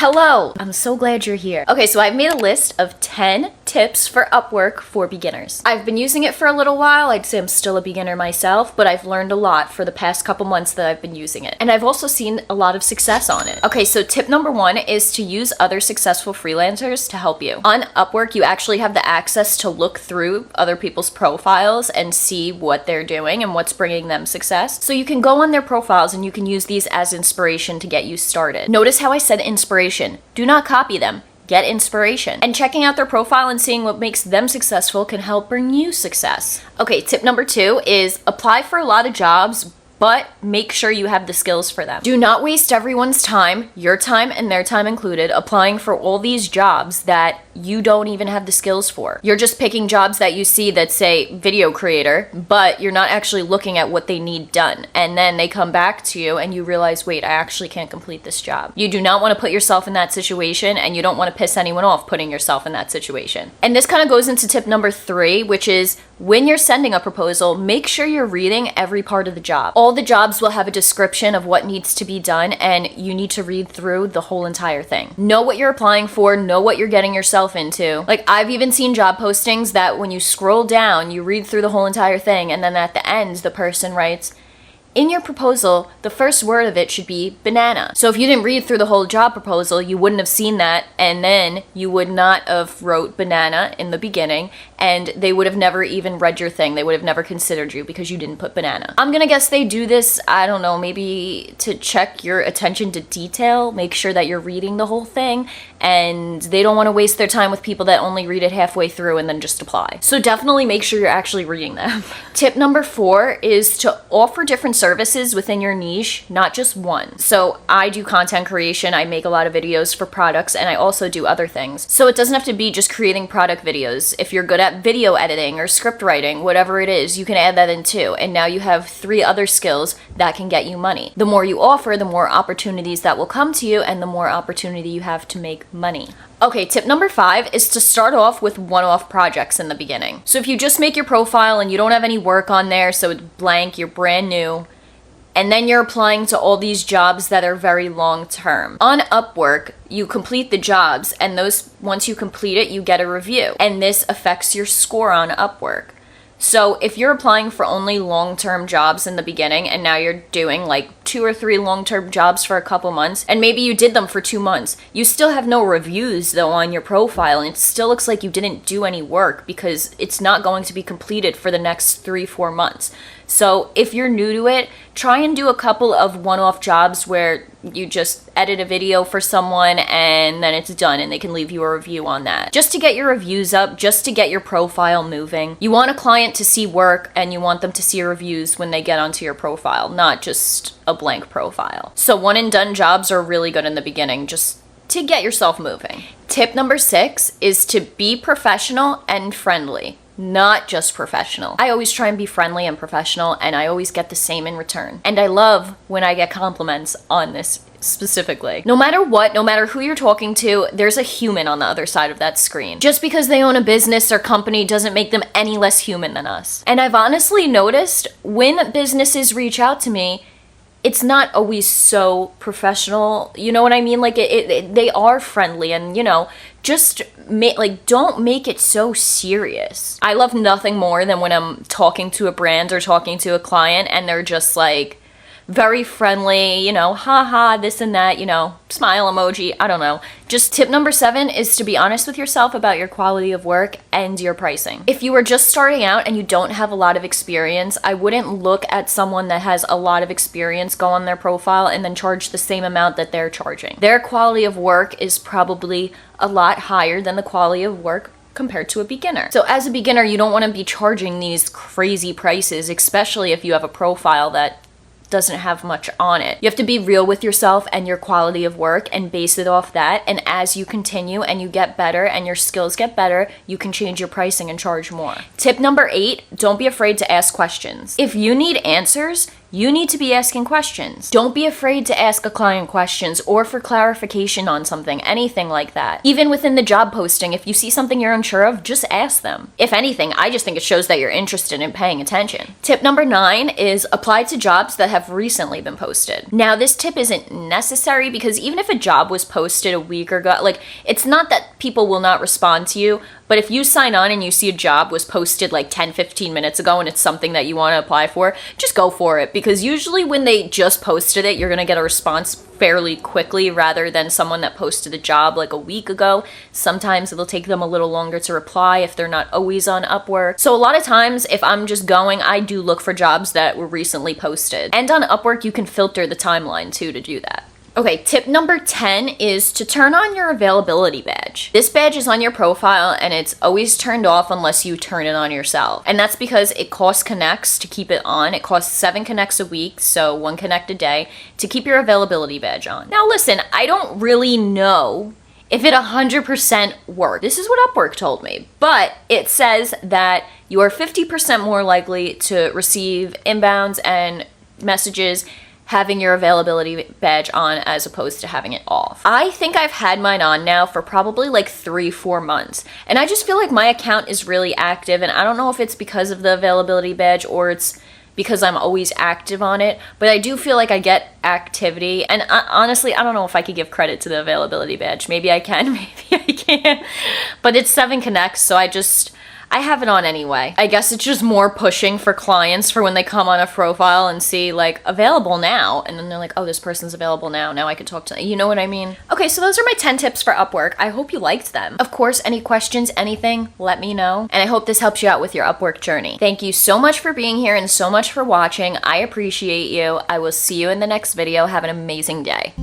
Hello! I'm so glad you're here. Okay, so I've made a list of 10 tips for Upwork for beginners. I've been using it for a little while. I'd say I'm still a beginner myself, but I've learned a lot for the past couple months that I've been using it. And I've also seen a lot of success on it. Okay, so tip number 1 is to use other successful freelancers to help you. On Upwork, you actually have the access to look through other people's profiles and see what they're doing and what's bringing them success. So you can go on their profiles and you can use these as inspiration to get you started. Notice how I said inspiration. Do not copy them. Get inspiration. And checking out their profile and seeing what makes them successful can help bring you success. Okay, tip number 2 is apply for a lot of jobs, but make sure you have the skills for them. Do not waste everyone's time, your time and their time included, applying for all these jobs that you don't even have the skills for. You're just picking jobs that you see that say video creator, but you're not actually looking at what they need done. And then they come back to you and you realize, wait, I actually can't complete this job. You do not want to put yourself in that situation, and you don't want to piss anyone off putting yourself in that situation. And this kind of goes into tip number 3, which is when you're sending a proposal, make sure you're reading every part of the job. All the jobs will have a description of what needs to be done, and you need to read through the whole entire thing. Know what you're applying for, know what you're getting yourself into. Like, I've even seen job postings that when you scroll down, you read through the whole entire thing, and then at the end, the person writes, in your proposal, the first word of it should be banana. So if you didn't read through the whole job proposal, you wouldn't have seen that, and then you would not have wrote banana in the beginning, and they would have never even read your thing. They would have never considered you because you didn't put banana. I'm gonna guess they do this, I don't know, maybe to check your attention to detail, make sure that you're reading the whole thing, and they don't want to waste their time with people that only read it halfway through and then just apply. So definitely make sure you're actually reading them. Tip number 4 is to offer different services within your niche, not just one. So I do content creation, I make a lot of videos for products, and I also do other things. So it doesn't have to be just creating product videos. If you're good at video editing or script writing, whatever it is, you can add that in too. And now you have 3 other skills that can get you money. The more you offer, the more opportunities that will come to you, and the more opportunity you have to make money. Okay, tip number 5 is to start off with one-off projects in the beginning. So if you just make your profile and you don't have any work on there, so it's blank, you're brand new, and then you're applying to all these jobs that are very long term. On Upwork, you complete the jobs, and once you complete it, you get a review. And this affects your score on Upwork. So if you're applying for only long-term jobs in the beginning, and now you're doing like 2 or 3 long-term jobs for a couple months, and maybe you did them for 2 months, you still have no reviews though on your profile, and it still looks like you didn't do any work because it's not going to be completed for the next 3-4 months. So if you're new to it, try and do a couple of one-off jobs where you just edit a video for someone and then it's done and they can leave you a review on that. Just to get your reviews up, just to get your profile moving. You want a client to see work and you want them to see reviews when they get onto your profile, not just a blank profile. So one and done jobs are really good in the beginning, just to get yourself moving. Tip number 6 is to be professional and friendly. Not just professional. I always try and be friendly and professional, and I always get the same in return. And I love when I get compliments on this specifically. No matter what, no matter who you're talking to, there's a human on the other side of that screen. Just because they own a business or company doesn't make them any less human than us. And I've honestly noticed when businesses reach out to me, it's not always so professional, you know what I mean? Like, they are friendly, and, you know, just don't make it so serious. I love nothing more than when I'm talking to a brand or talking to a client and they're just like very friendly, you know, haha, this and that, you know, smile emoji, I don't know. Just tip number 7 is to be honest with yourself about your quality of work and your pricing. If you are just starting out and you don't have a lot of experience, I wouldn't look at someone that has a lot of experience, go on their profile, and then charge the same amount that they're charging. Their quality of work is probably a lot higher than the quality of work compared to a beginner. So as a beginner, you don't want to be charging these crazy prices, especially if you have a profile that doesn't have much on it. You have to be real with yourself and your quality of work and base it off that. And as you continue and you get better and your skills get better, you can change your pricing and charge more. Tip number 8, don't be afraid to ask questions. If you need answers, you need to be asking questions. Don't be afraid to ask a client questions or for clarification on something, anything like that. Even within the job posting, if you see something you're unsure of, just ask them. If anything, I just think it shows that you're interested in paying attention. Tip number 9 is apply to jobs that have recently been posted. Now, this tip isn't necessary because even if a job was posted a week ago, like, it's not that people will not respond to you, but if you sign on and you see a job was posted like 10-15 minutes ago and it's something that you want to apply for, just go for it, because usually when they just posted it, you're going to get a response fairly quickly rather than someone that posted a job like a week ago. Sometimes it'll take them a little longer to reply if they're not always on Upwork. So a lot of times if I'm just going, I do look for jobs that were recently posted. And on Upwork, you can filter the timeline too to do that. Okay, tip number 10 is to turn on your availability badge. This badge is on your profile and it's always turned off unless you turn it on yourself. And that's because it costs connects to keep it on. It costs 7 connects a week, so 1 connect a day, to keep your availability badge on. Now listen, I don't really know if it 100% worked. This is what Upwork told me, but it says that you are 50% more likely to receive inbounds and messages having your availability badge on as opposed to having it off. I think I've had mine on now for probably like 3-4 months, and I just feel like my account is really active, and I don't know if it's because of the availability badge or it's because I'm always active on it, but I do feel like I get activity, and honestly, I don't know if I could give credit to the availability badge. Maybe I can, maybe I can't, but it's 7 connects, so I have it on anyway. I guess it's just more pushing for clients for when they come on a profile and see like available now, and then they're like, oh, this person's available now. Now I can talk to them. You know what I mean? Okay, so those are my 10 tips for Upwork. I hope you liked them. Of course, any questions, anything, let me know. And I hope this helps you out with your Upwork journey. Thank you so much for being here and so much for watching. I appreciate you. I will see you in the next video. Have an amazing day.